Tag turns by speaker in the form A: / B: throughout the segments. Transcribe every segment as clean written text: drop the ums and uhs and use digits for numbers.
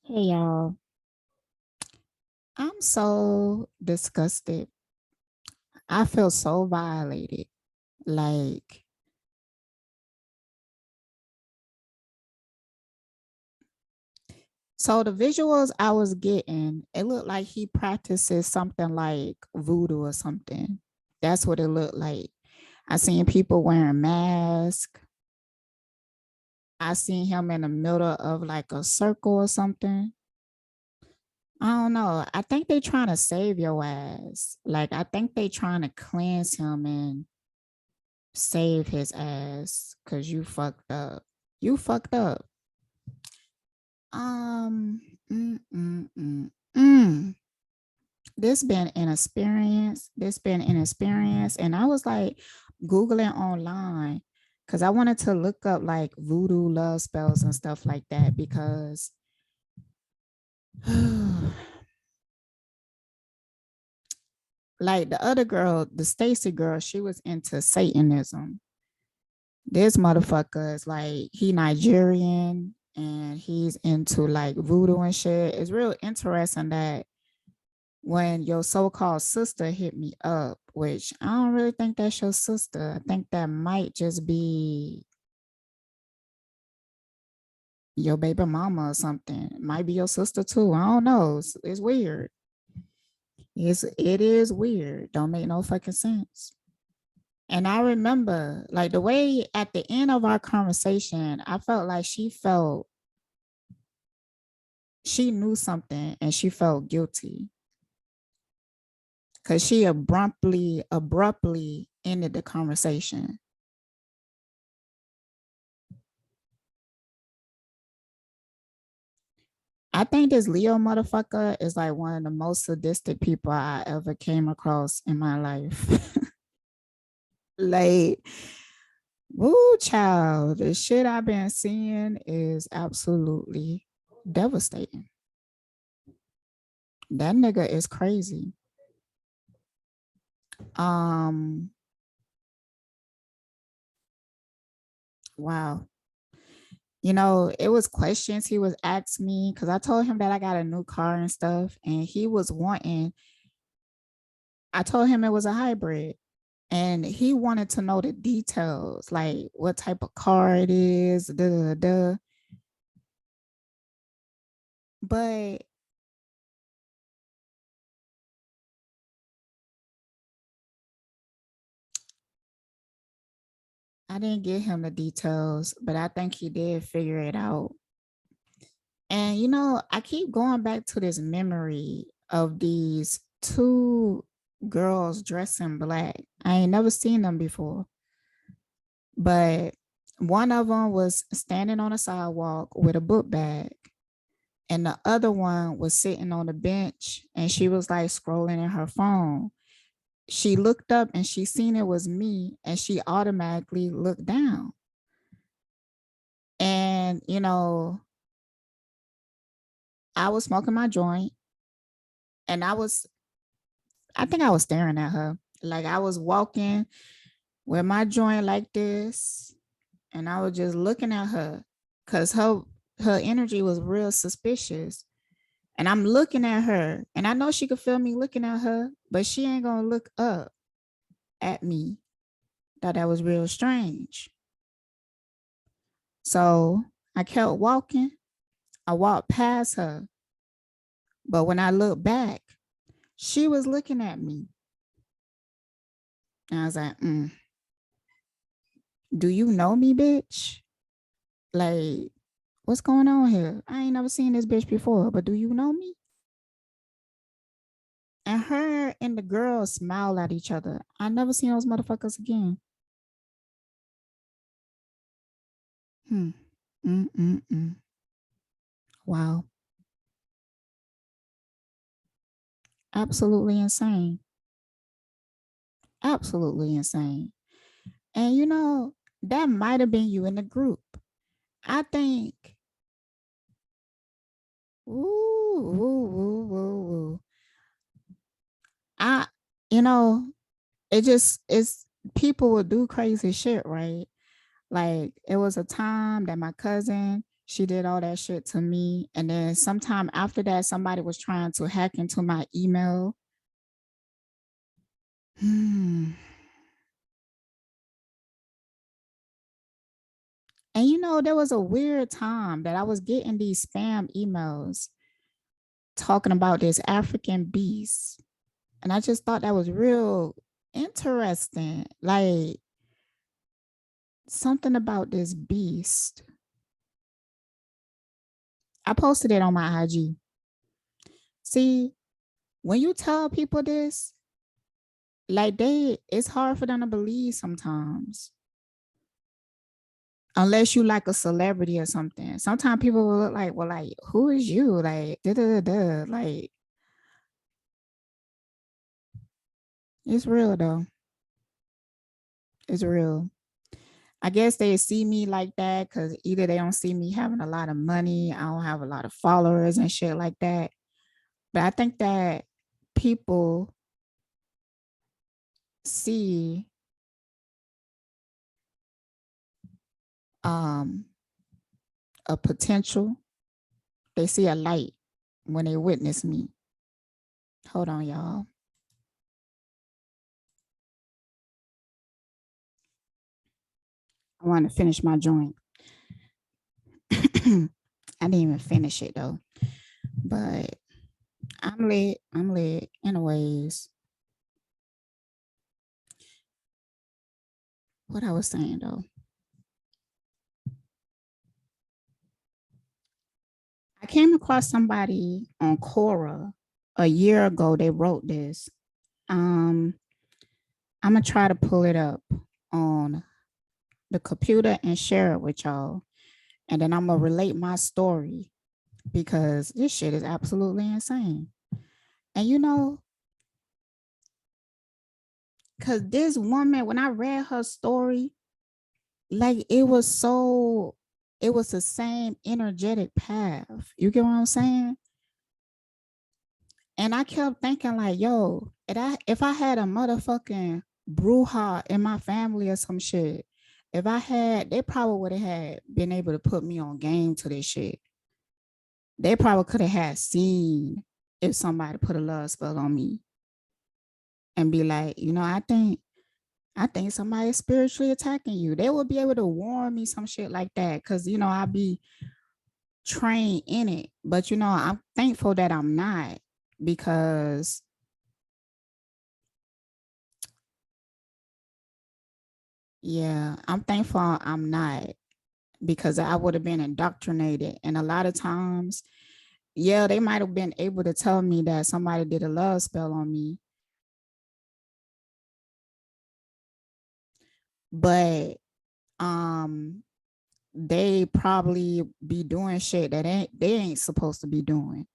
A: Hey y'all, I'm so disgusted. I feel so violated. Like, so the visuals I was getting, it looked like he practices something like voodoo or something. That's what it looked like. I seen people wearing masks. I seen him in the middle of like a circle or something. I don't know. I think they trying to save your ass. Like, I think they trying to cleanse him and save his ass because you fucked up. You fucked up. Um, mm, mm, mm, mm. This been an experience. This been an experience, and I was like googling online because I wanted to look up like voodoo love spells and stuff like that because like the other girl, the Stacy girl, she was into Satanism. This motherfucker is like he Nigerian and he's into like voodoo and shit. It's real interesting that when your so-called sister hit me up, which I don't really think that's your sister. I think that might just be your baby mama or something. It might be your sister too. I don't know. It's weird. It is weird. Don't make no fucking sense. And I remember like the way at the end of our conversation, I felt like she knew something and she felt guilty because she abruptly ended the conversation. I think this Leo motherfucker is like one of the most sadistic people I ever came across in my life. Like, woo, child, the shit I've been seeing is absolutely devastating. That nigga is crazy. Um, wow. It was questions he was asking me because I told him that I got a new car and stuff, and he was wanting, I told him it was a hybrid, and he wanted to know the details, like what type of car it is, duh, duh. But I didn't get him the details, but I think he did figure it out. And I keep going back to this memory of these two girls dressed in black. I ain't never seen them before. But one of them was standing on a sidewalk with a book bag, and the other one was sitting on the bench and she was like scrolling in her phone. She looked up and she seen it was me and she automatically looked down. And, I was smoking my joint and I think I was staring at her. Like I was walking with my joint like this and I was just looking at her because her energy was real suspicious. And I'm looking at her, and I know she could feel me looking at her, but she ain't gonna look up at me. Thought that was real strange. So I kept walking. I walked past her, but when I looked back, she was looking at me. And I was like, do you know me, bitch? Like, what's going on here? I ain't never seen this bitch before, but do you know me? And her and the girl smiled at each other. I never seen those motherfuckers again. Hmm. Mm-mm-mm. Wow. Absolutely insane. Absolutely insane. And that might have been you in the group. I think, ooh, woo, woo, woo, woo. I, you know, it's people will do crazy shit, right? Like it was a time that my cousin, She did all that shit to me. And then sometime after that, somebody was trying to hack into my email. And you know, there was a weird time that I was getting these spam emails talking about this African beast. And I just thought that was real interesting. Like something about this beast. I posted it on my IG. See, when you tell people this, like it's hard for them to believe sometimes. Unless you like a celebrity or something. Sometimes people will look like, well, like, who is you? Like, da da da. Like, it's real though. It's real. I guess they see me like that because either they don't see me having a lot of money, I don't have a lot of followers and shit like that. But I think that people see um a potential, they see a light when they witness me. Hold on, y'all. I want to finish my joint. I didn't even finish it though. But I'm lit. I'm lit. Anyways, what I was saying though. I came across somebody on Quora a year ago. They wrote this. Um, I'm gonna try to pull it up on the computer and share it with y'all. And then I'm gonna relate my story because this shit is absolutely insane. And you know, because this woman, when I read her story, like it was the same energetic path. You get what I'm saying? And I kept thinking, like, yo, if I had a motherfucking bruja in my family or some shit, if I had, they probably would have had been able to put me on game to this shit. They probably could have had seen if somebody put a love spell on me and be like, you know, I think somebody's spiritually attacking you. They would be able to warn me some shit like that. Cause you know, I'd be trained in it. But you know, I'm thankful that I'm not because yeah, I'm thankful I'm not because I would have been indoctrinated. And a lot of times, yeah, they might have been able to tell me that somebody did a love spell on me. But um they probably be doing shit that they ain't supposed to be doing,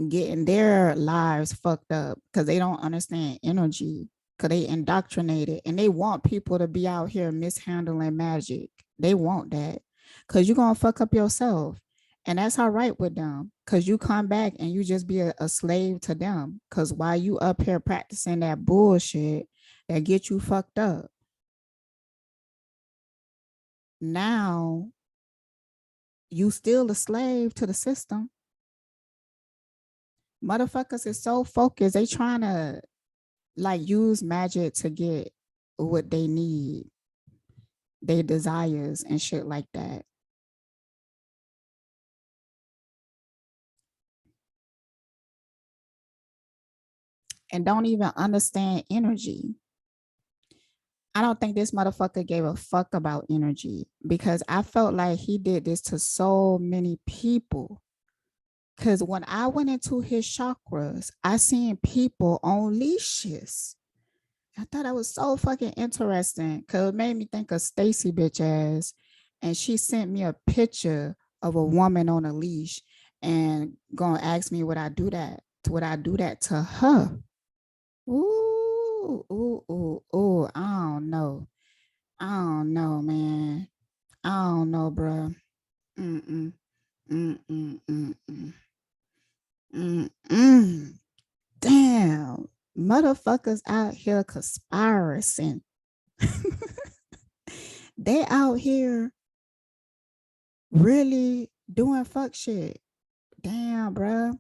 A: getting their lives fucked up because they don't understand energy, because they indoctrinated and they want people to be out here mishandling magic. They want that because you're gonna fuck up yourself. And that's all right with them because you come back and you just be a slave to them. Because while you up here practicing that bullshit that get you fucked up, now you still a slave to the system. Motherfuckers is so focused, they trying to like use magic to get what they need, their desires and shit like that. And don't even understand energy. I don't think this motherfucker gave a fuck about energy because I felt like he did this to so many people. Because when I went into his chakras, I seen people on leashes. I thought that was so fucking interesting because it made me think of Stacy bitch ass. And she sent me a picture of a woman on a leash and gonna ask me would I do that? Would I do that to her? Ooh, ooh, ooh, ooh. I don't know. I don't know, man. I don't know, bro. Mm-mm. Mm-mm. Mm-mm. Mm-mm. Damn. Motherfuckers out here conspiring. They out here really doing fuck shit. Damn, bruh.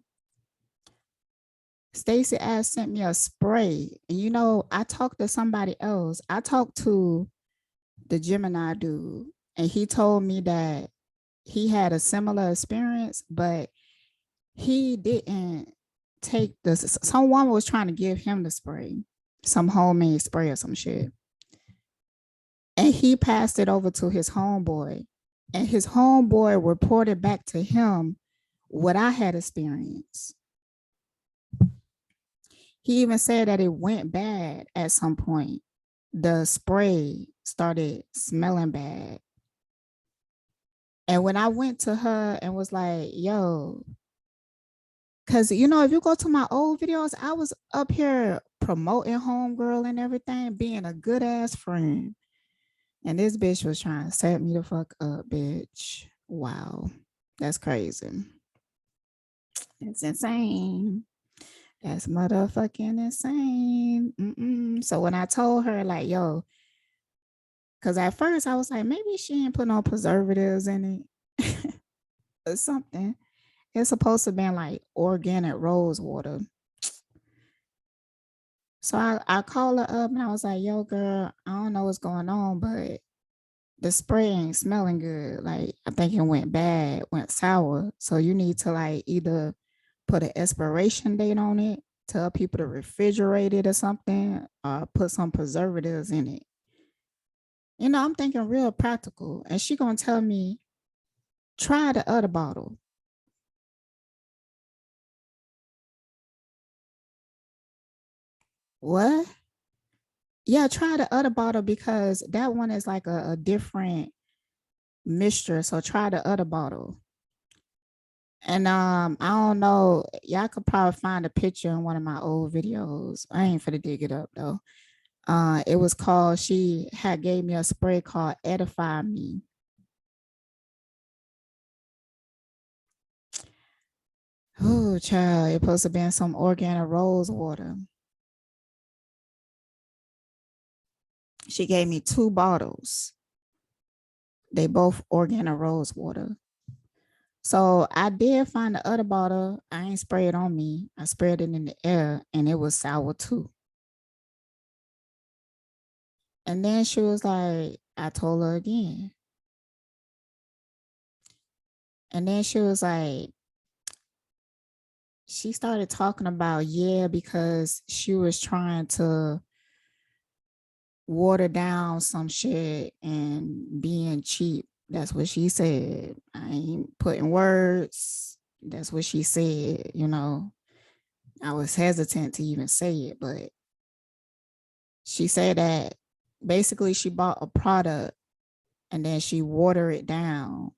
A: Stacy ass sent me a spray. And you know, I talked to somebody else. I talked to the Gemini dude, and he told me that he had a similar experience, but he didn't take this. Someone was trying to give him the spray, some homemade spray or some shit. And he passed it over to his homeboy. And his homeboy reported back to him what I had experienced. He even said that it went bad at some point. The spray started smelling bad. And when I went to her and was like, yo, because, you know, if you go to my old videos, I was up here promoting Homegirl and everything, being a good ass friend. And this bitch was trying to set me the fuck up, bitch. Wow. That's crazy. It's insane. That's motherfucking insane. So when I told her, like, yo, because at first I was like, maybe she ain't put no preservatives in it or something. It's supposed to be like organic rose water. So I called her up and I was like, yo, girl, I don't know what's going on, but the spray ain't smelling good. Like, I think it went bad, went sour. So you need to like either put an expiration date on it, tell people to refrigerate it or something, or put some preservatives in it. You know, I'm thinking real practical. And she gonna tell me, try the other bottle. What? Yeah, try the other bottle because that one is like a different mixture. So try the other bottle. And I don't know. Y'all could probably find a picture in one of my old videos. I ain't finna dig it up though. It was called, she had gave me a spray called Edify Me. Oh, child, it supposed to be in some organic rose water. She gave me 2 bottles. They both organic rose water. So I did find the other bottle. I ain't sprayed it on me. I sprayed it in the air and it was sour too. And then she was like, I told her again. And then she was like, she started talking about, yeah, because she was trying to water down some shit and being cheap. That's what she said. I ain't putting words. That's what she said, you know. I was hesitant to even say it, but she said that basically she bought a product and then she watered it down.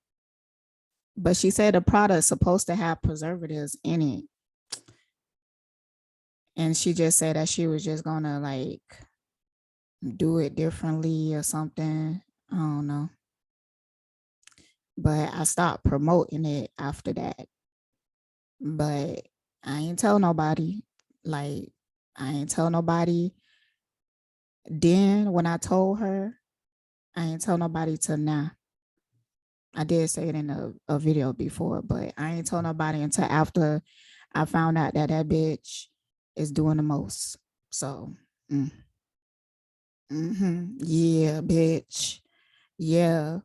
A: But she said the product's supposed to have preservatives in it. And she just said that she was just gonna like do it differently or something. I don't know. But I stopped promoting it after that. But I ain't tell nobody. Like, I ain't tell nobody then when I told her. I ain't tell nobody till now. I did say it in a video before, but I ain't told nobody until after I found out that that bitch is doing the most. So, yeah, bitch. Yeah,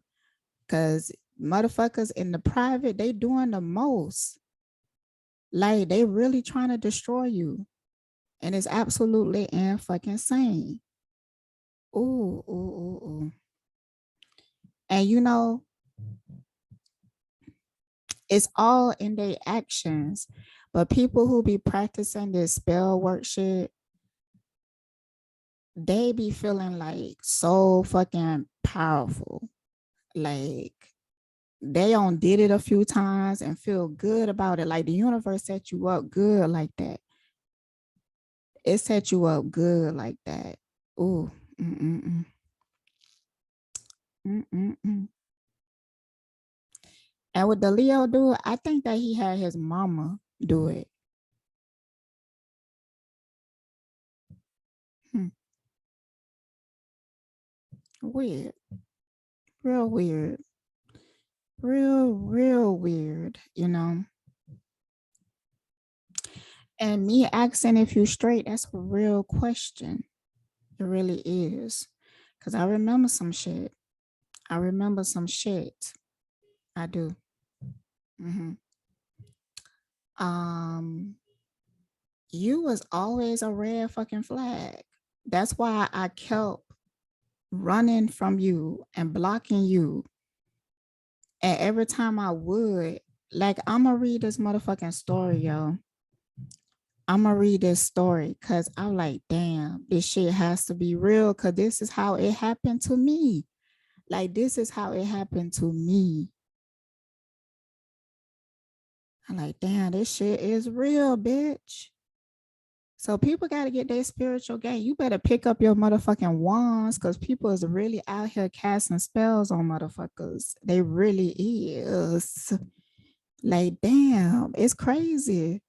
A: because motherfuckers in the private, they doing the most. Like, they really trying to destroy you. And it's absolutely fucking insane. Ooh, ooh, ooh, ooh. And you know, it's all in their actions. But people who be practicing this spell work shit, they be feeling like so fucking powerful. Like they on did it a few times and feel good about it. Like the universe set you up good like that. It set you up good like that. Ooh. Mm-mm-mm. Mm-mm-mm. And with the Leo dude, I think that he had his mama do it. Hmm. Weird. Real weird. real weird, you know. And me asking if you straight, that's a real question. It really is. Cause I remember some shit. I remember some shit. I do. hmm Um, you was always a red fucking flag. That's why I kept running from you and blocking you. And every time I would, like, I'ma read this motherfucking story, yo. I'ma read this story because I'm like, damn, this shit has to be real because this is how it happened to me. Like, this is how it happened to me. I'm like, damn, this shit is real, bitch. So people got to get their spiritual game. You better pick up your motherfucking wands because people is really out here casting spells on motherfuckers. They really is. Like, damn, it's crazy.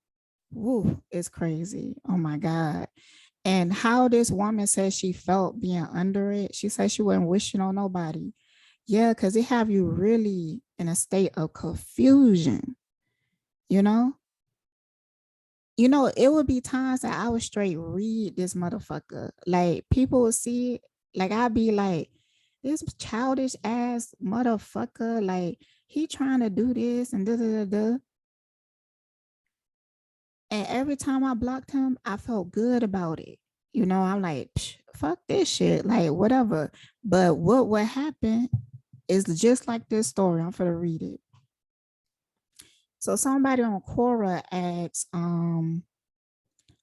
A: Woo, it's crazy. Oh my God. And how this woman says she felt being under it, she said she wasn't wishing on nobody. Yeah, because it have you really in a state of confusion, you know? You know, it would be times that I would straight read this motherfucker. Like people would see it, like I'd be like, this childish ass motherfucker, like he trying to do this and da da da da. And every time I blocked him, I felt good about it. You know, I'm like, fuck this shit, like whatever. But what would happen is just like this story. I'm gonna read it. So somebody on Quora asks,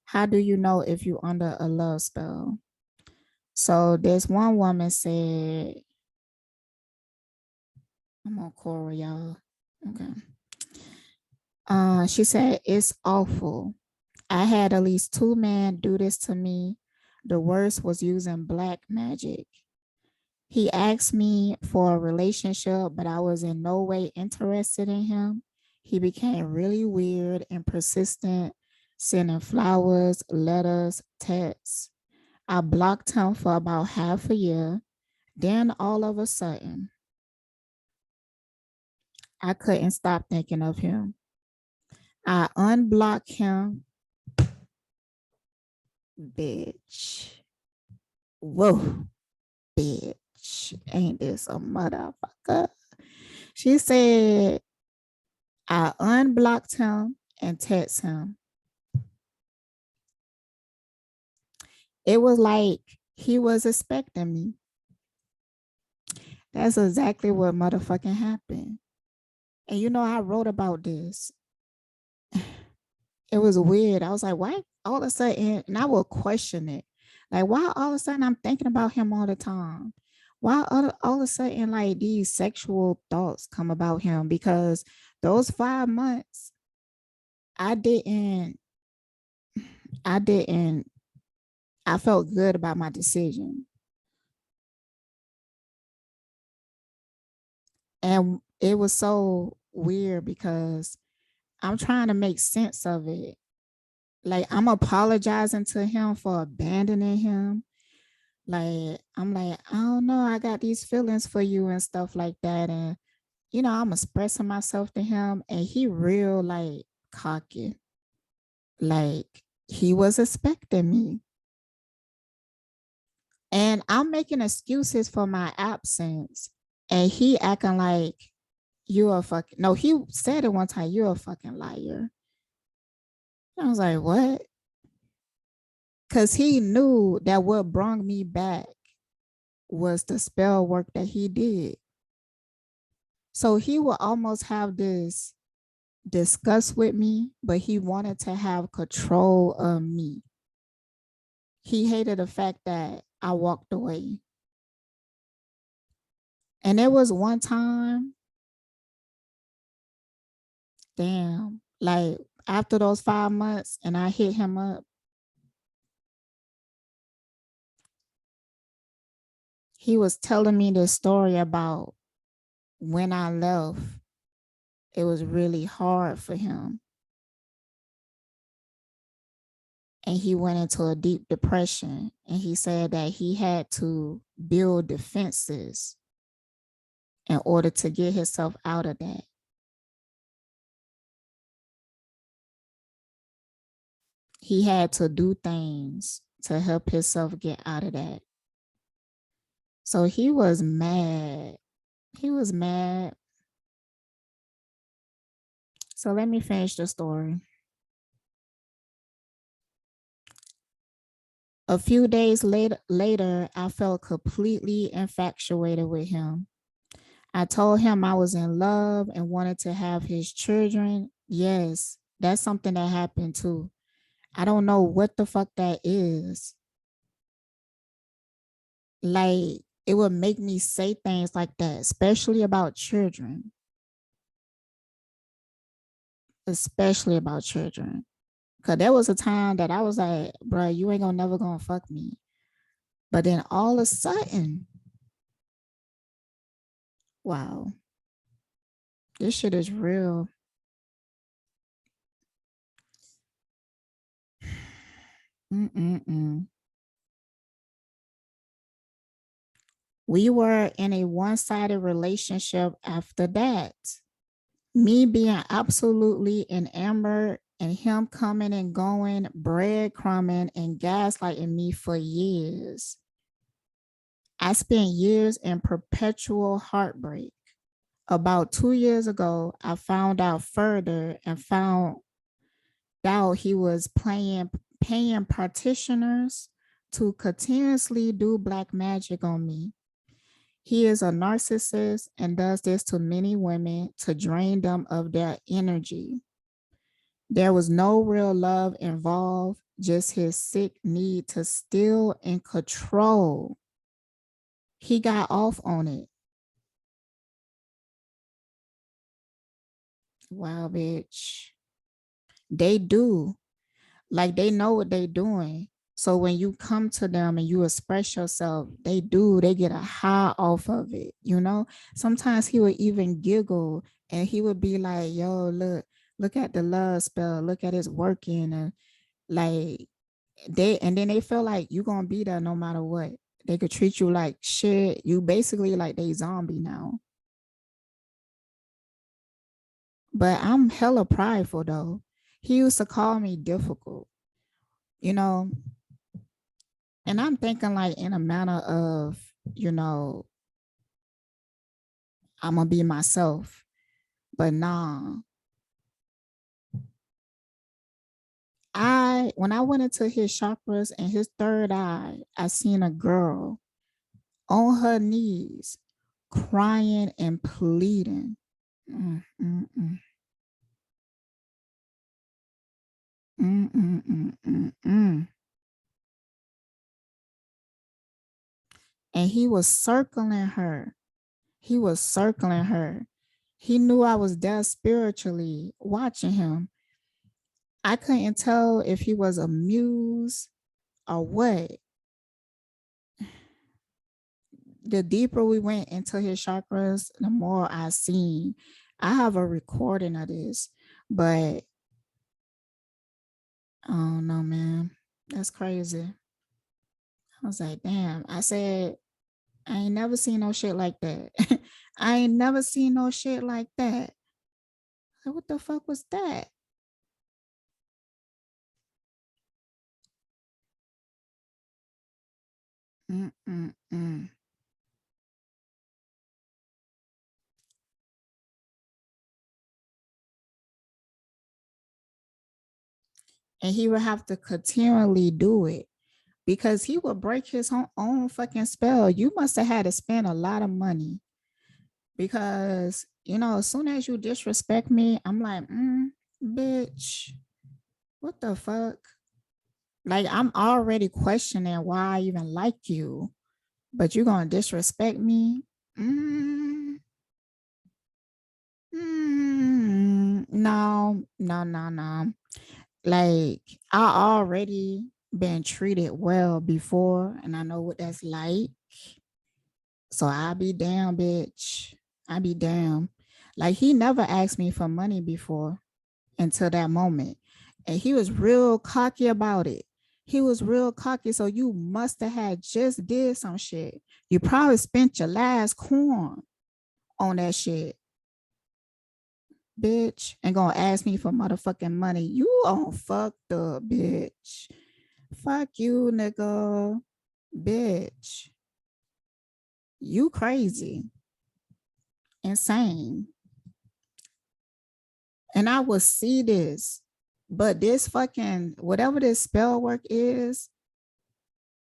A: how do you know if you're under a love spell? So this one woman said, I'm on Quora, y'all. Okay. She said, it's awful. I had at least two men do this to me. The worst was using black magic. He asked me for a relationship, but I was in no way interested in him. He became really weird and persistent, sending flowers, letters, texts. I blocked him for about half a year. Then all of a sudden, I couldn't stop thinking of him. I unblocked him, bitch. Whoa, bitch. Ain't this a motherfucker? She said, I unblocked him and texted him. It was like he was expecting me. That's exactly what motherfucking happened. And you know, I wrote about this. It was weird. I was like, why all of a sudden, and I will question it. Like, why all of a sudden I'm thinking about him all the time? Why all of a sudden, like, these sexual thoughts come about him? Because those 5 months, I didn't, I didn't, I felt good about my decision. And it was so weird because I'm trying to make sense of it. Like, I'm apologizing to him for abandoning him. Like, I'm like, I don't know, I got these feelings for you and stuff like that. And, you know, I'm expressing myself to him, and he real like cocky. Like, he was expecting me. And I'm making excuses for my absence. And he acting like you're a fucking no, he said it one time, you're a fucking liar. I was like, what? Because he knew that what brought me back was the spell work that he did. So he would almost have this disgust with me, but he wanted to have control of me. He hated the fact that I walked away. And there was one time, damn, like after those 5 months, and I hit him up, he was telling me this story about when I left. It was really hard for him. And he went into a deep depression. And he said that he had to build defenses in order to get himself out of that. He had to do things to help himself get out of that. So he was mad. He was mad. So let me finish the story. A few days later, I felt completely infatuated with him. I told him I was in love and wanted to have his children. Yes, that's something that happened too. I don't know what the fuck that is. Like, it would make me say things like that, especially about children. Especially about children. Cause there was a time that I was like, bro, you ain't never gonna fuck me. But then all of a sudden, wow, this shit is real. Mm-mm-mm. We were in a one-sided relationship after that. Me being absolutely enamored and him coming and going, breadcrumbing and gaslighting me for years. I spent years in perpetual heartbreak. About 2 years ago, I found out further and found out he was paying practitioners to continuously do black magic on me. He is a narcissist and does this to many women to drain them of their energy. There was no real love involved, just his sick need to steal and control. He got off on it. Wow, bitch. They do. Like, they know what they doing. So when you come to them and you express yourself, they get a high off of it, you know? Sometimes he would even giggle and he would be like, yo, look at the love spell, look at it's working. And like, and then they feel like you gonna be there no matter what. They could treat you like shit. You basically like they zombie now. But I'm hella prideful though. He used to call me difficult, you know, and I'm thinking like in a manner of, you know, I'm gonna be myself. But nah. When I went into his chakras and his third eye, I seen a girl on her knees crying and pleading. Mm, mm, mm. Mm, mm, mm, mm, mm. And he was circling her. He was circling her. He knew I was there spiritually watching him. I couldn't tell if he was amused or what. The deeper we went into his chakras, the more I seen. I have a recording of this, but I don't know, man. That's crazy. I was like, damn. I said, I ain't never seen no shit like that. I ain't never seen no shit like that. Like, what the fuck was that? Mm-mm-mm. And he would have to continually do it because he would break his own fucking spell. You must have had to spend a lot of money because, you know, as soon as you disrespect me, I'm like, bitch, what the fuck? Like, I'm already questioning why I even like you, but you're going to disrespect me? Mm, no, no, no, no. Like, I already been treated well before and I know what that's like. So I be damn, bitch. I be damn. Like, he never asked me for money before until that moment. And he was real cocky about it. He was real cocky. So you must have had just did some shit. You probably spent your last coin on that shit, bitch, and gonna ask me for motherfucking money. You on fucked up, bitch. Fuck you, nigga. Bitch. You crazy. Insane. And I will see this. But this fucking, whatever this spell work is,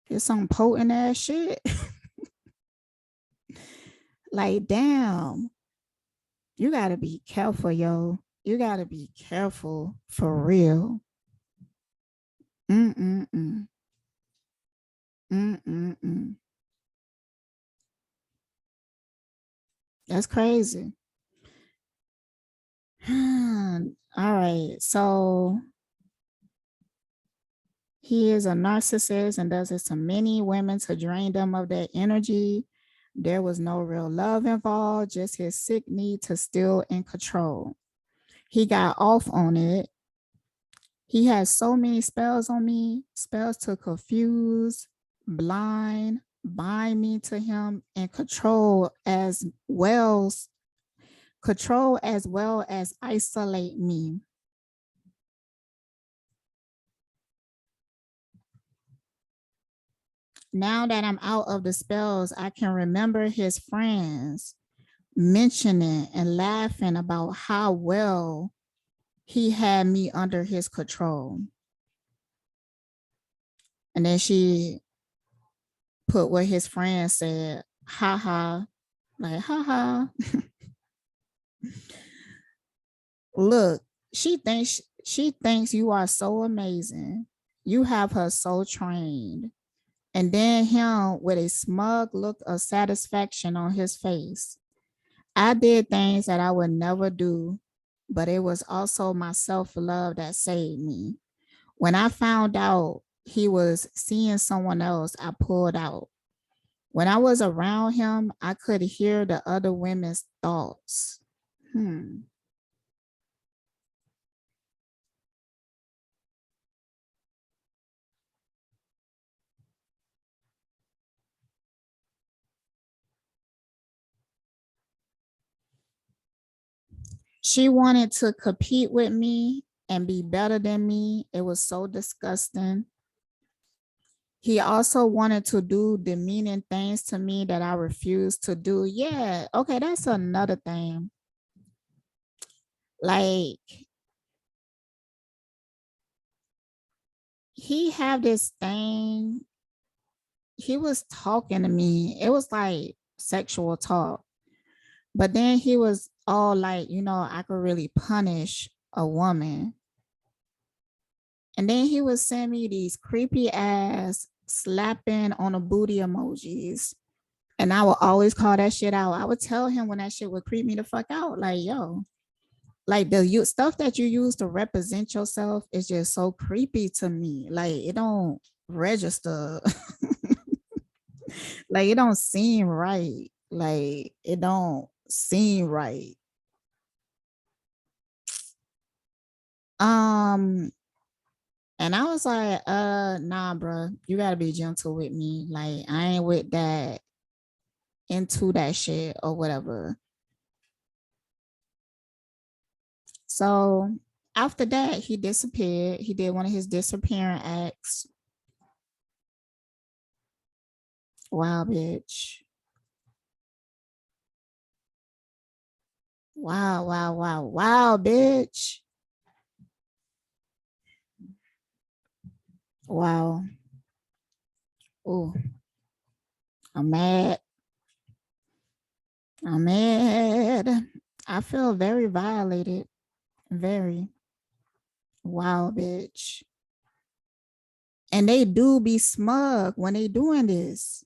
A: it's some potent ass shit. Like, damn. You gotta be careful, yo. You gotta be careful for real. Mm-mm-mm. Mm-mm-mm. That's crazy. All right. So he is a narcissist and does it to many women to drain them of their energy. There was no real love involved, just his sick need to steal and control. He got off on it. He has so many spells on me, spells to confuse, blind, bind me to him, and control as well as isolate me. Now that I'm out of the spells, I can remember his friends mentioning and laughing about how well he had me under his control. And then she put what his friends said, haha, like haha. Look, she thinks you are so amazing. You have her so trained. And then him with a smug look of satisfaction on his face. I did things that I would never do, but it was also my self-love that saved me. When I found out he was seeing someone else, I pulled out. When I was around him, I could hear the other women's thoughts. She wanted to compete with me and be better than me. It was so disgusting. He also wanted to do demeaning things to me that I refused to do. Yeah, okay, that's another thing. Like, he had this thing. He was talking to me. It was like sexual talk. But then he was all like, I could really punish a woman. And then he would send me these creepy ass slapping on a booty emojis. And I would always call that shit out. I would tell him when that shit would creep me the fuck out. Like, yo, like the stuff that you use to represent yourself is just so creepy to me. Like, it don't register. Like, it don't seem right. Like, it don't seem right. Um, and I was like, nah, bro, you gotta be gentle with me. Like, I ain't with that into that shit or whatever. So after that, he disappeared. He did one of his disappearing acts. Wow, bitch. Wow, wow, wow, wow, bitch. Wow. Oh, I'm mad. I'm mad. I feel very violated. Very. Wow, bitch. And they do be smug when they doing this.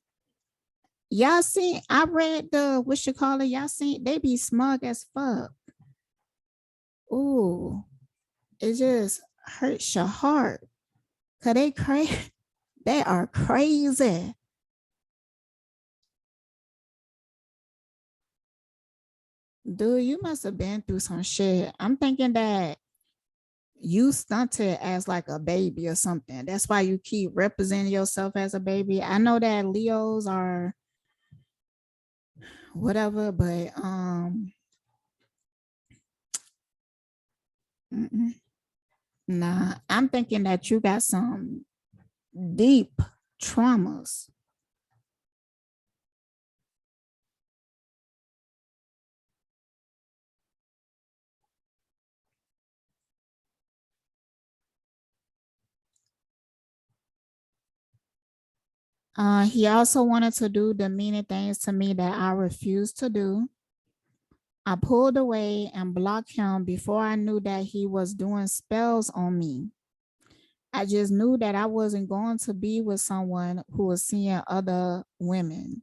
A: Y'all seen, I read the, what you call it? Y'all seen, they be smug as fuck. Ooh, it just hurts your heart. Cause they crazy. They are crazy. Dude, you must have been through some shit. I'm thinking that you stunted as like a baby or something. That's why you keep representing yourself as a baby. I know that Leos are whatever, but nah, I'm thinking that you got some deep traumas. He also wanted to do demeaning things to me that I refused to do. I pulled away and blocked him before I knew that he was doing spells on me. I just knew that I wasn't going to be with someone who was seeing other women.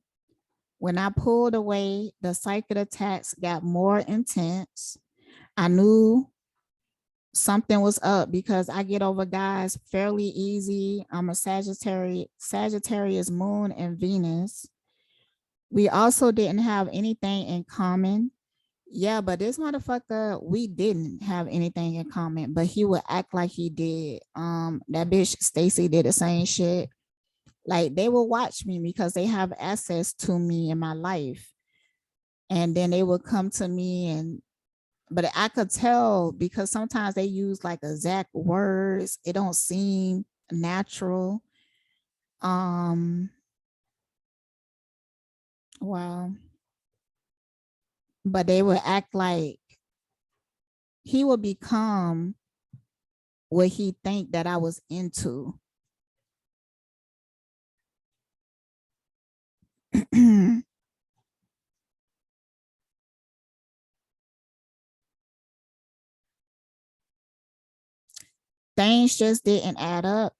A: When I pulled away, the psychic attacks got more intense. I knew something was up because I get over guys fairly easy. I'm a Sagittarius moon and Venus. We also didn't have anything in common. Yeah, but this motherfucker, we didn't have anything in common, but he would act like he did. That bitch Stacy did the same shit. Like they will watch me because they have access to me in my life. And then they would come to me and but I could tell because sometimes they use like exact words. It don't seem natural. Um, wow. But they would act like he would become what he think that I was into. Things just didn't add up.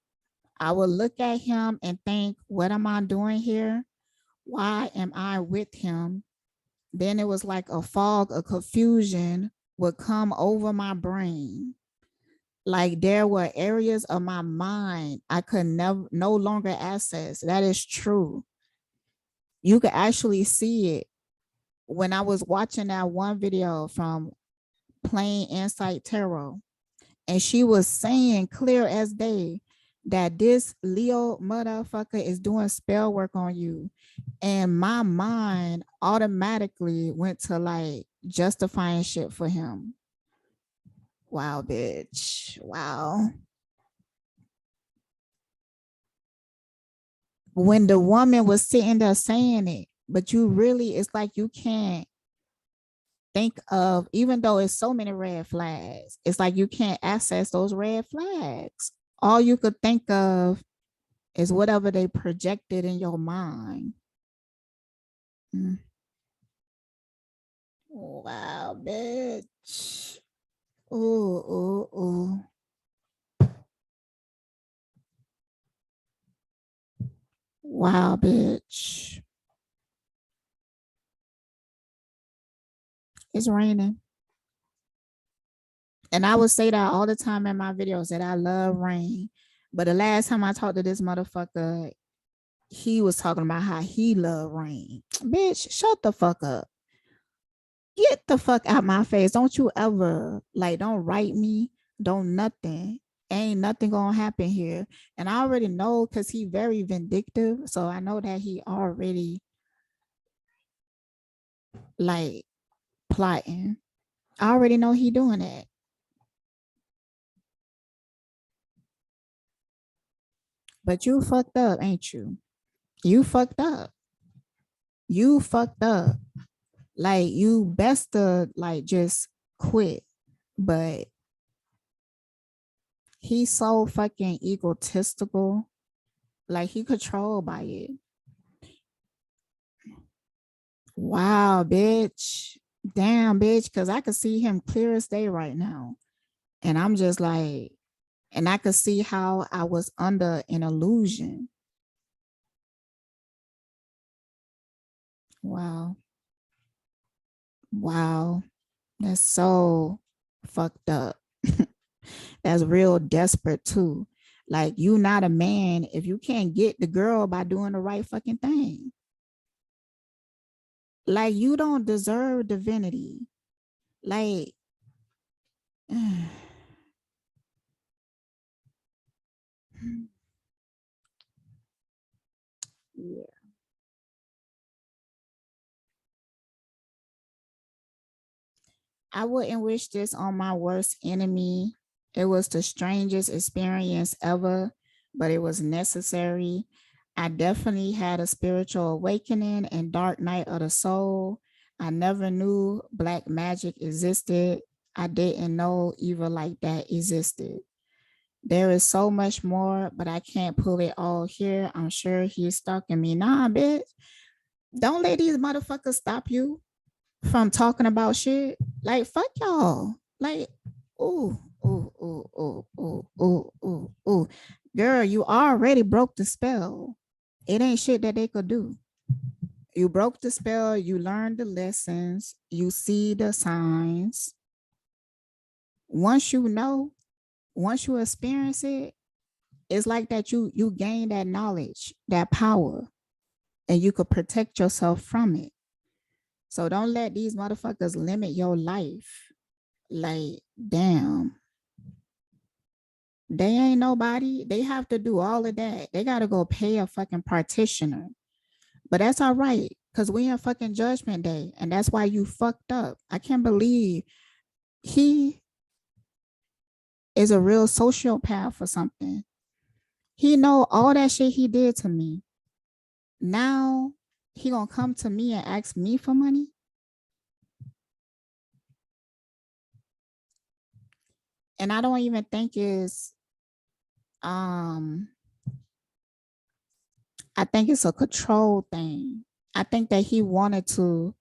A: I would look at him and think, what am I doing here? Why am I with him? Then it was like a fog of confusion would come over my brain. Like there were areas of my mind I could never no longer access. That is true. You could actually see it when I was watching that one video from Plain Insight Tarot, and she was saying clear as day that this Leo motherfucker is doing spell work on you. And my mind automatically went to like justifying shit for him. Wow, bitch. Wow. When the woman was sitting there saying it, but you really, it's like you can't think of, even though it's so many red flags, it's like you can't access those red flags. All you could think of is whatever they projected in your mind. Mm. Wow, bitch. Ooh, ooh, ooh. Wow, bitch. It's raining. And I would say that all the time in my videos that I love rain. But the last time I talked to this motherfucker, he was talking about how he loved rain. Bitch, shut the fuck up. Get the fuck out my face. Don't you ever like don't write me. Don't nothing. Ain't nothing gonna happen here. And I already know because he very vindictive. So I know that he already like plotting. I already know he doing that. But you fucked up, ain't you? You fucked up. You fucked up. Like you best to like just quit. But he's so fucking egotistical. Like he controlled by it. Wow, bitch. Damn, bitch. Cause I could see him clear as day right now. And I'm just like, and I could see how I was under an illusion. Wow. Wow. That's so fucked up. That's real desperate too. Like you not a man if you can't get the girl by doing the right fucking thing. Like you don't deserve divinity. Like yeah. I wouldn't wish this on my worst enemy. It was the strangest experience ever, but it was necessary. I definitely had a spiritual awakening and dark night of the soul. I never knew black magic existed. I didn't know evil like that existed. There is so much more, but I can't pull it all here. I'm sure he's stalking me. Nah, bitch. Don't let these motherfuckers stop you from talking about shit. Like, fuck y'all. Like, ooh, ooh, ooh, ooh, ooh, ooh, ooh, ooh. Girl, you already broke the spell. It ain't shit that they could do. You broke the spell, you learned the lessons, you see the signs. Once you know, once you experience it, it's like that you gain that knowledge, that power, and you could protect yourself from it. So don't let these motherfuckers limit your life. Like, damn. They ain't nobody. They have to do all of that. They gotta go pay a fucking practitioner. But that's all right. Cause we in fucking judgment day. And that's why you fucked up. I can't believe he is a real sociopath or something. He know all that shit he did to me. Now he gonna come to me and ask me for money. And I don't even think it's um I think it's a control thing. I think that he wanted to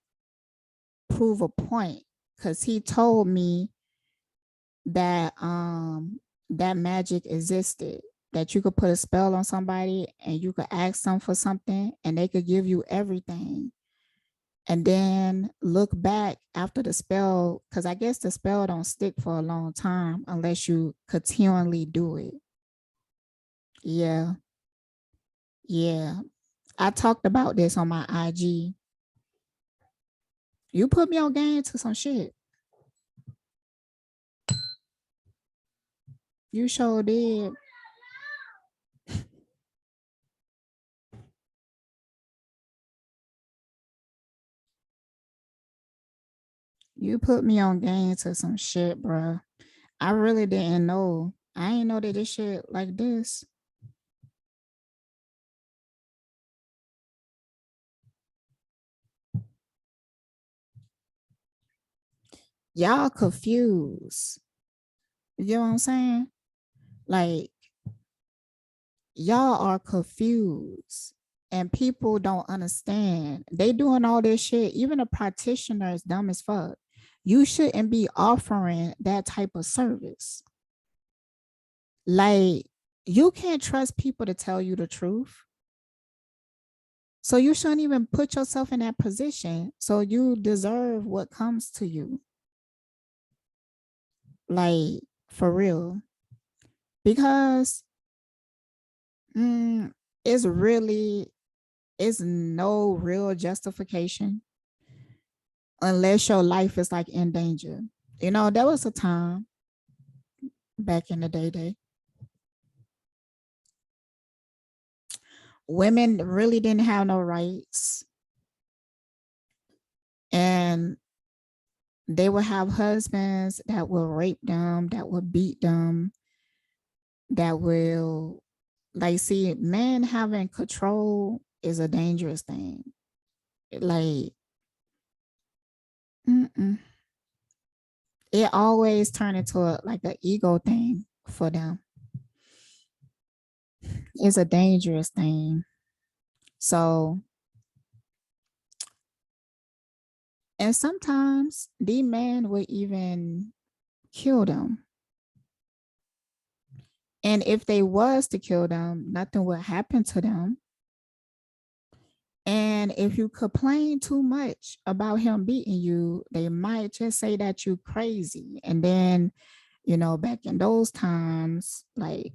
A: prove a point because he told me that that magic existed, that you could put a spell on somebody and you could ask them for something and they could give you everything, and then look back after the spell, because I guess the spell don't stick for a long time unless you continually do it. Yeah, yeah, I talked about this on my IG. You put me on game to some shit. You sure did. You put me on game to some shit, bro. I really didn't know. I ain't know that this shit like this. Y'all confused. You know what I'm saying? Like, y'all are confused and people don't understand. They doing all this shit. Even a practitioner is dumb as fuck. You shouldn't be offering that type of service. Like, you can't trust people to tell you the truth. So you shouldn't even put yourself in that position. So you deserve what comes to you. Like, for real. Because mm, it's really, it's no real justification unless your life is like in danger. You know, there was a time back in the day, women really didn't have no rights, and they would have husbands that will rape them, that will beat them, that will, like, see, men having control is a dangerous thing. Like, mm-mm. It always turned into like an ego thing for them. It's a dangerous thing. So, and sometimes the man would even kill them. And if they was to kill them, nothing would happen to them. And if you complain too much about him beating you, they might just say that you crazy. And then, you know, back in those times, like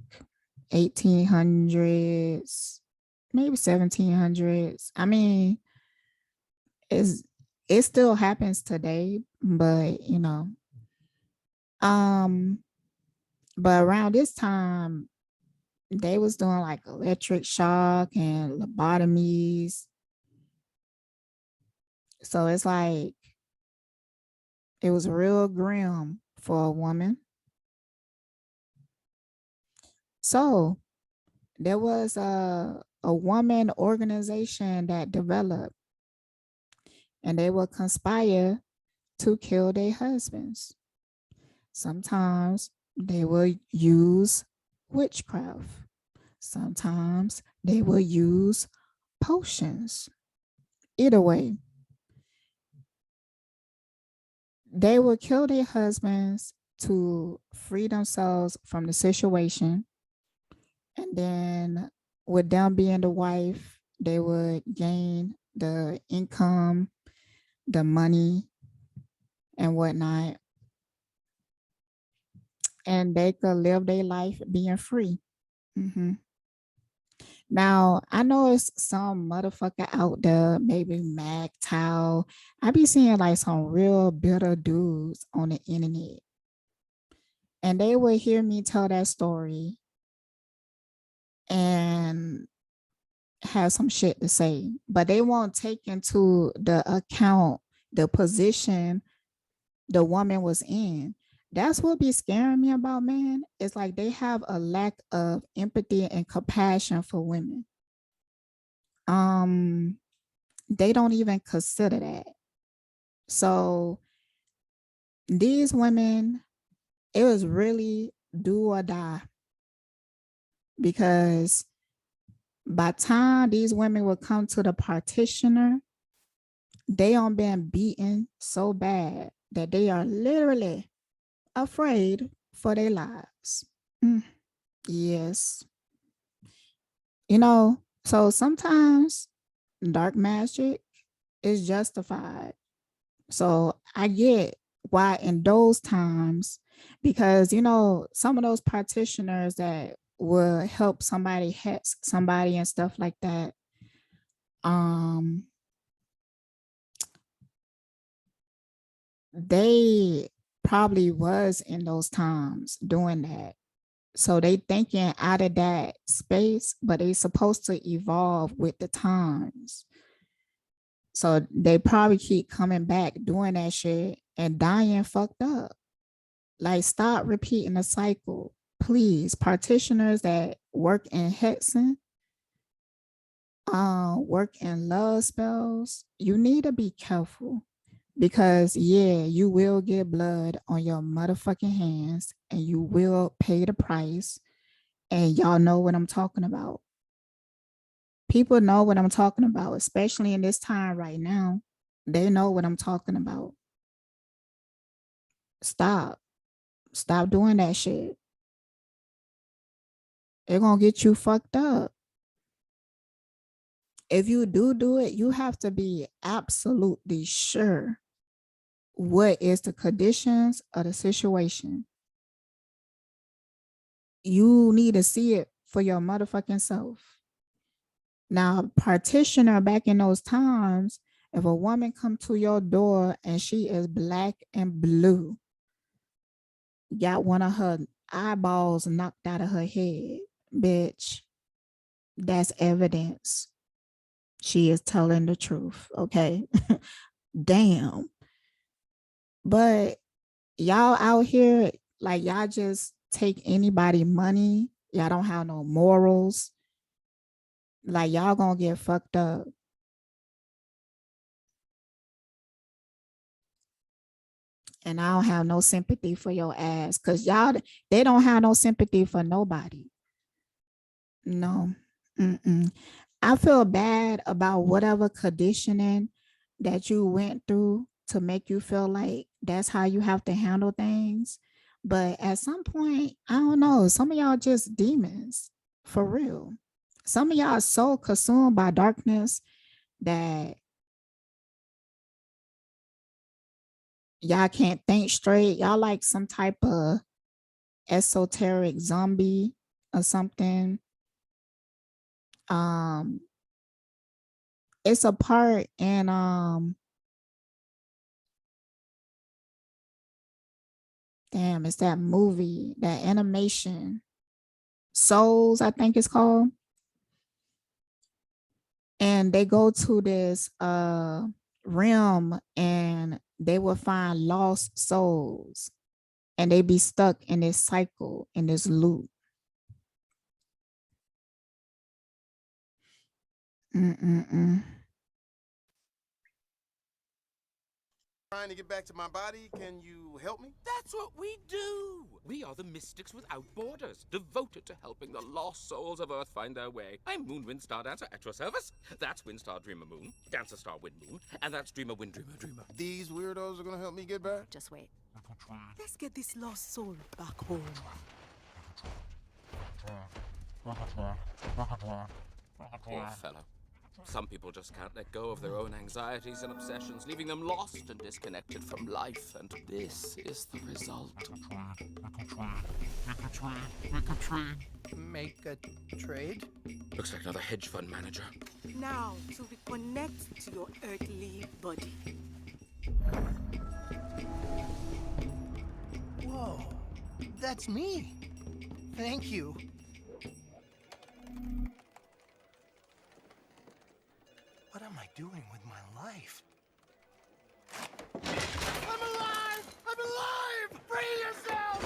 A: 1800s, maybe 1700s. I mean, it's, it still happens today, but you know, um, but around this time, they was doing like electric shock and lobotomies. So it's like It was real grim for a woman. So there was a woman organization that developed, and they would conspire to kill their husbands. Sometimes they will use witchcraft. Sometimes they will use potions. Either way, they will kill their husbands to free themselves from the situation. And then, with them being the wife, they would gain the income, the money, and whatnot. And they could live their life being free. Mm-hmm. Now, I know it's some motherfucker out there, maybe MagTow. I be seeing like some real bitter dudes on the internet. And they would hear me tell that story and have some shit to say, but they won't take into the account the position the woman was in. That's what be scaring me about men. It's like they have a lack of empathy and compassion for women. They don't even consider that. So these women, it was really do or die, because by the time these women would come to the partitioner, they are been beaten so bad that they are literally afraid for their lives. Yes. So sometimes dark magic is justified. So I get why in those times, because some of those practitioners that will help somebody hex somebody and stuff like that, they probably was in those times doing that. So they thinking out of that space, but they supposed to evolve with the times. So they probably keep coming back doing that shit and dying fucked up. Like, stop repeating the cycle. Please, practitioners that work in hexing, work in love spells, you need to be careful, because you will get blood on your motherfucking hands and you will pay the price. And y'all know what I'm talking about. People know what I'm talking about, especially in this time right now. They know what I'm talking about. Stop. Stop doing that shit. They're going to get you fucked up. If you do it, you have to be absolutely sure what is the conditions of the situation. You need to see it for your motherfucking self. Now, partitioner back in those times, if a woman come to your door and she is black and blue, got one of her eyeballs knocked out of her head, bitch, that's evidence she is telling the truth. Okay. Damn. But y'all out here, like, y'all just take anybody money. Y'all don't have no morals. Like, y'all gonna get fucked up. And I don't have no sympathy for your ass, because they don't have no sympathy for nobody. No. Mm-mm. I feel bad about whatever conditioning that you went through to make you feel like that's how you have to handle things. But at some point, I don't know, some of y'all just demons, for real. Some of y'all are so consumed by darkness that y'all can't think straight. Y'all like some type of esoteric zombie or something. It's a part in damn, it's that movie, that animation, Souls, I think it's called. And they go to this realm and they will find lost souls and they be stuck in this cycle, in this loop. Mm-mm-mm.
B: Trying to get back to my body. Can you help me?
C: That's what we do. We are the mystics without borders, devoted to helping the lost souls of Earth find their way. I'm Moon Wind Star Dancer at your service. That's Wind Star Dreamer Moon, Dancer Star Wind Moon, and that's Dreamer Wind Dreamer Dreamer.
B: These weirdos are gonna help me get back?
D: Just wait. Let's get this lost soul back home.
C: Poor fellow. Some people just can't let go of their own anxieties and obsessions, leaving them lost and disconnected from life, and this is the result.
E: Make a trade?
C: Looks like another hedge fund manager.
D: Now, to reconnect to your earthly body.
E: Whoa, that's me. Thank you. What am I doing with my life?
B: I'm alive! I'm alive! Free yourselves!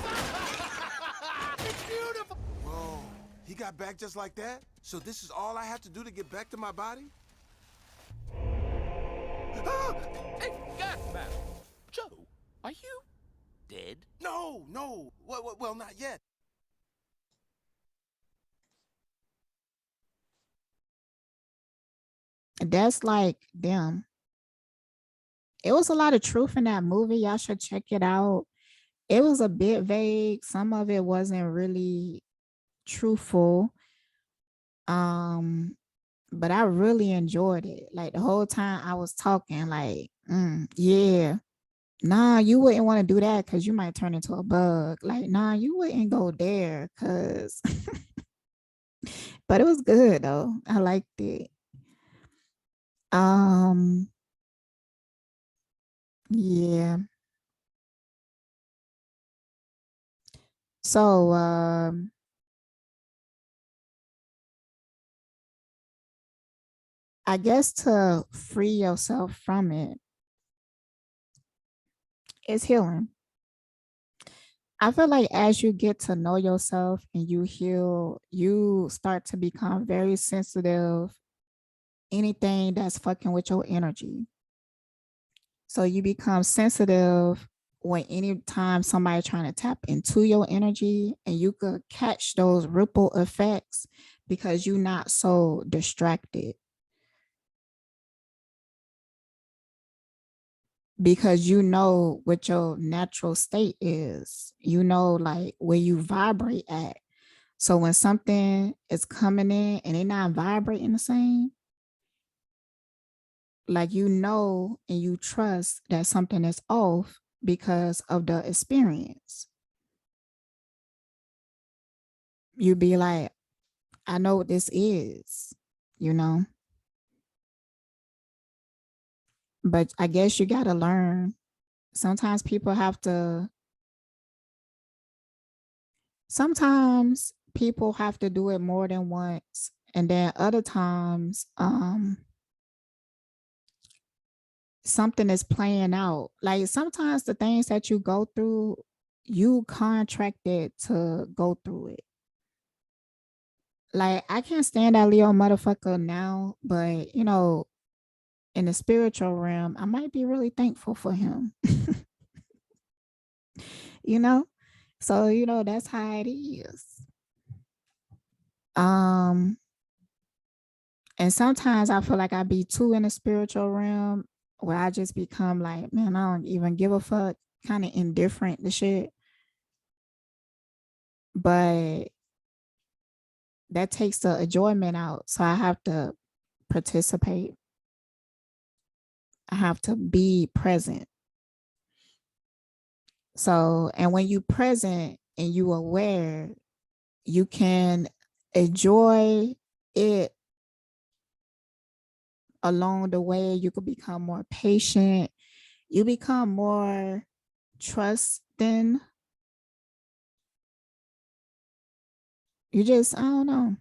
B: It's beautiful! Whoa, he got back just like that? So this is all I have to do to get back to my body?
C: Hey, Gasman! Joe, are you dead?
B: No. Well, not yet.
A: That's like them. It was a lot of truth in that movie. Y'all should check it out. It was a bit vague. Some of it wasn't really truthful. But I really enjoyed it. Like the whole time I was talking, like, yeah. Nah, you wouldn't want to do that because you might turn into a bug. Like, nah, you wouldn't go there because but it was good though. I liked it. Yeah. So I guess to free yourself from it is healing. I feel like as you get to know yourself and you heal, you start to become very sensitive. Anything that's fucking with your energy. So you become sensitive when anytime somebody trying to tap into your energy, and you could catch those ripple effects because you're not so distracted. Because you know what your natural state is, you know, like where you vibrate at. So when something is coming in and they're not vibrating the same, like you know and you trust that something is off because of the experience. You be like, I know what this is, you know? But I guess you got to learn. Sometimes people have to, sometimes people have to do it more than once. And then other times, something is playing out. Like sometimes the things that you go through, you contracted to go through it. Like I can't stand that Leo motherfucker now, but you know, in the spiritual realm, I might be really thankful for him. You know? So, you know, that's how it is. And sometimes I feel like I be too in the spiritual realm where I just become like, man, I don't even give a fuck, kind of indifferent to shit. But that takes the enjoyment out. So I have to participate. I have to be present. So, and when you present and you aware, you can enjoy it along the way. You could become more patient. You become more trusting. You just, I don't know.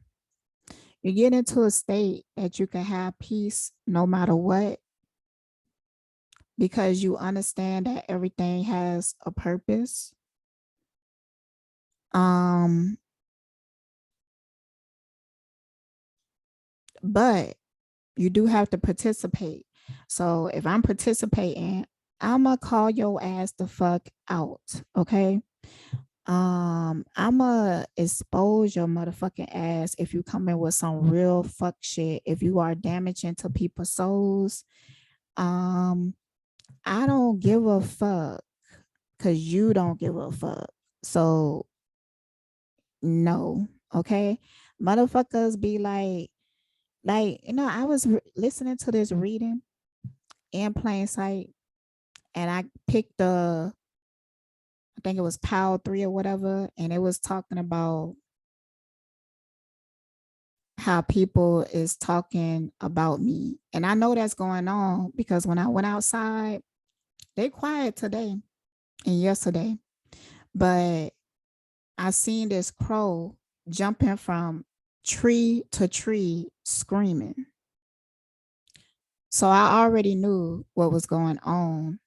A: You get into a state that you can have peace no matter what. because you understand that everything has a purpose. But you do have to participate. So if I'm participating, I'ma call your ass the fuck out. Okay. I'ma expose your motherfucking ass if you come in with some real fuck shit. If you are damaging to people's souls, I don't give a fuck because you don't give a fuck. So no, okay. Motherfuckers be like, I was listening to this reading in plain sight, and I picked I think it was Power 3 or whatever, and it was talking about how people is talking about me. And I know that's going on because when I went outside, they quiet today and yesterday, but I seen this crow jumping from tree to tree screaming. So I already knew what was going on.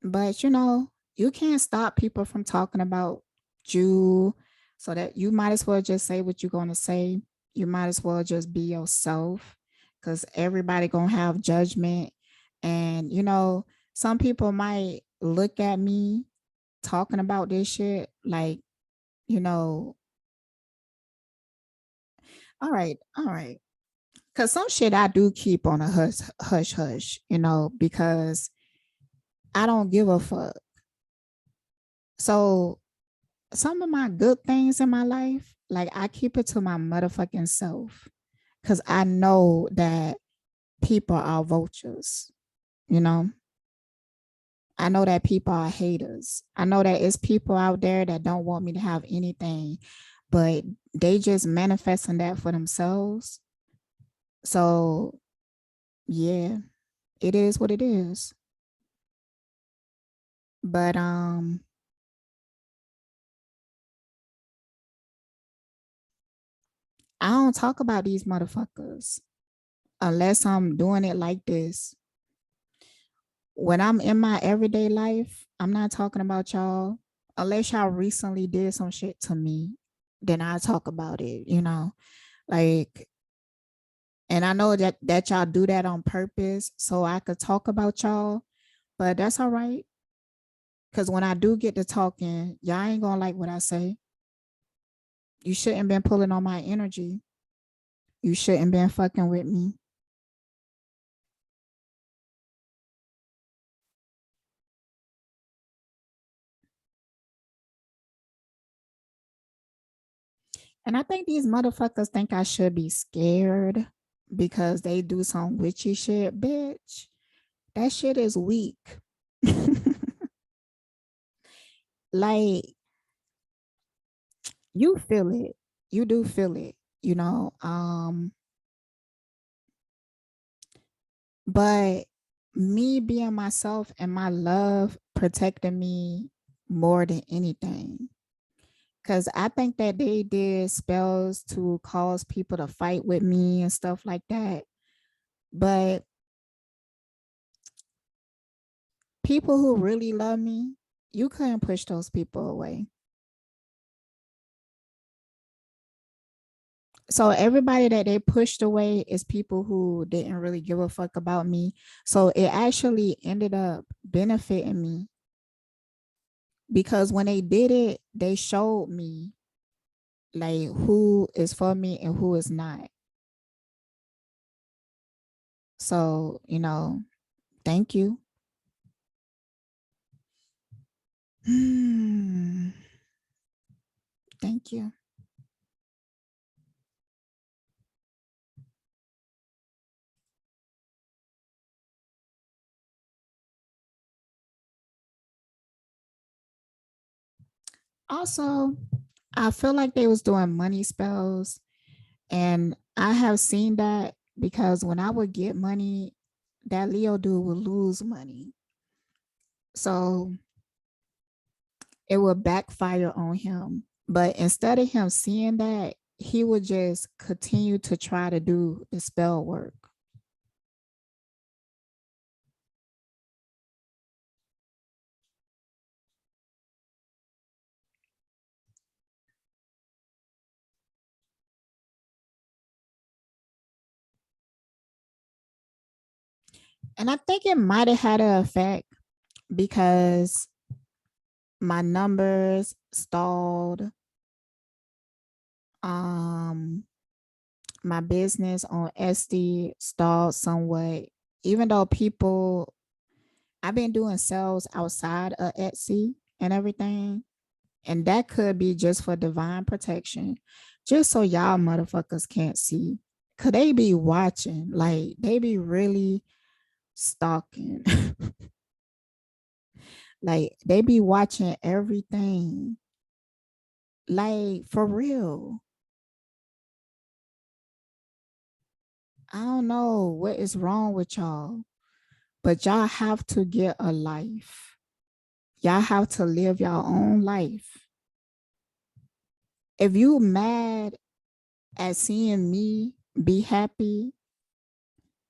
A: But you can't stop people from talking about you, so that you might as well just say what you're going to say. You might as well just be yourself, because everybody gonna have judgment. And some people might look at me talking about this shit like, all right, because some shit I do keep on a hush, because I don't give a fuck. So some of my good things in my life, like, I keep it to my motherfucking self, because I know that people are vultures, you know. I know that people are haters. I know that it's people out there that don't want me to have anything, but they just manifesting that for themselves. So yeah, it is what it is. But I don't talk about these motherfuckers unless I'm doing it like this. When I'm in my everyday life, I'm not talking about y'all. Unless y'all recently did some shit to me, then I talk about it, like, and I know that y'all do that on purpose so I could talk about y'all, but that's all right. Cause when I do get to talking, y'all ain't gonna like what I say. You shouldn't been pulling on my energy. You shouldn't been fucking with me. And I think these motherfuckers think I should be scared because they do some witchy shit, bitch. That shit is weak. Like, you feel it. You do feel it, but me being myself and my love protecting me more than anything. Because I think that they did spells to cause people to fight with me and stuff like that. But people who really love me, you couldn't push those people away. So everybody that they pushed away is people who didn't really give a fuck about me. So it actually ended up benefiting me, because when they did it, they showed me like who is for me and who is not. So, thank you. Thank you. Also, I feel like they was doing money spells, and I have seen that because when I would get money, that Leo dude would lose money. So it would backfire on him. But instead of him seeing that, he would just continue to try to do the spell work. And I think it might have had an effect because my numbers stalled. My business on SD stalled somewhat. Even though I've been doing sales outside of Etsy and everything, and that could be just for divine protection, just so y'all motherfuckers can't see. Could they be watching? Like they be really stalking. Like they be watching everything. Like for real. I don't know what is wrong with y'all, but y'all have to get a life. Y'all have to live your own life. If you mad at seeing me be happy,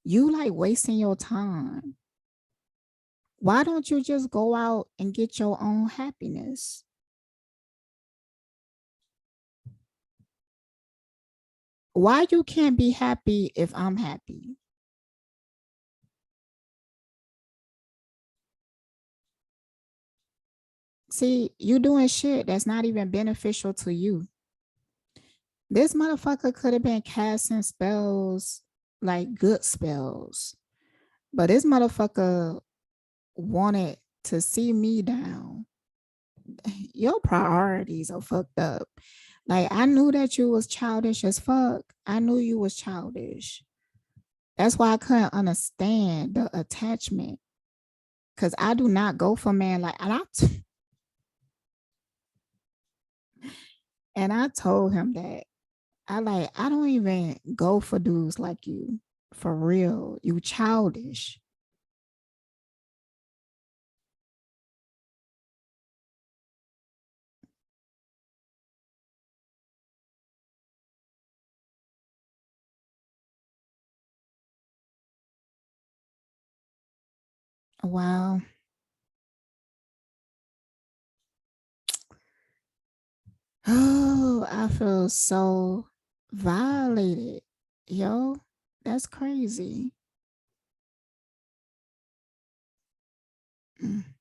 A: you like wasting your time. Why don't you just go out and get your own happiness? Why you can't be happy if I'm happy? See, you doing shit that's not even beneficial to you. This motherfucker could have been casting spells, like good spells, but this motherfucker wanted to see me down. Your priorities are fucked up. Like I knew that you was childish as fuck. I knew you was childish. That's why I couldn't understand the attachment. Cause I do not go for man like and I told him that. I don't even go for dudes like you. For real. You childish. Wow. Oh, I feel so violated. Yo, that's crazy. Mm.